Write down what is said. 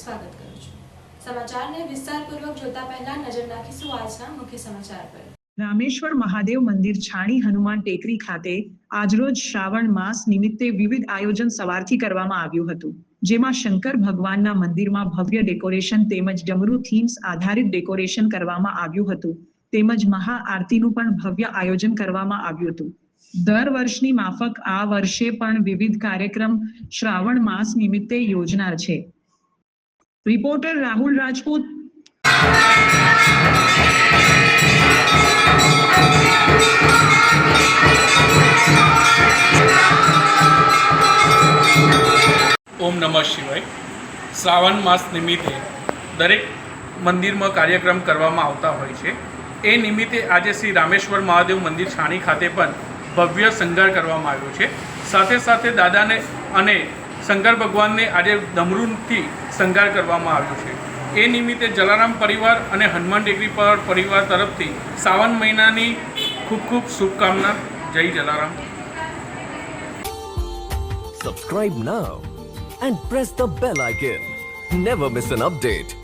સ્વાગત કરું છું। સમાચારને વિસ્તારપૂર્વક જોતા પહેલા નજર નાખીશું આજના મુખ્ય સમાચાર પર। રામેશ્વર મહાદેવ મંદિર છાણી હનુમાન ટેકરી ખાતે આજરોજ શ્રાવણ માસ નિમિત્તે વિવિધ આયોજન સવારથી કરવામાં આવ્યું હતું, જેમાં શંકર ભગવાનના મંદિરમાં ભવ્ય ડેકોરેશન તેમજ ડમરૂ થીમ્સ આધારિત ડેકોરેશન કરવામાં આવ્યું હતું, તેમજ મહાઆરતીનું પણ ભવ્ય આયોજન કરવામાં આવ્યું હતું। દર વર્ષની માફક આ વર્ષે પણ વિવિધ કાર્યક્રમ શ્રાવણ માસ નિમિત્તે યોજનાર છે। રિપોર્ટર રાહુલ રાજપૂત। ઓમ નમઃ શિવાય। શ્રાવણ માસ નિમિત્તે દરેક મંદિરમાં કાર્યક્રમ કરવામાં આવતા હોય છે। એ નિમિત્તે આજે શ્રી રામેશ્વર મહાદેવ મંદિર છાણી ખાતે પણ ભવ્ય શણગાર કરવામાં આવ્યો છે। સાથે સાથે દાદાને અને શંકર ભગવાનને આજે ડમરૂથી શણગાર કરવામાં આવ્યો છે। એ નિમિત્તે જલારામ પરિવાર અને હનુમાન ટેકરી પર પરિવાર તરફથી શ્રાવણ મહિનાની ખૂબ ખૂબ શુભકામના। જય Jalaram. Subscribe now and press the bell icon. Never miss an update.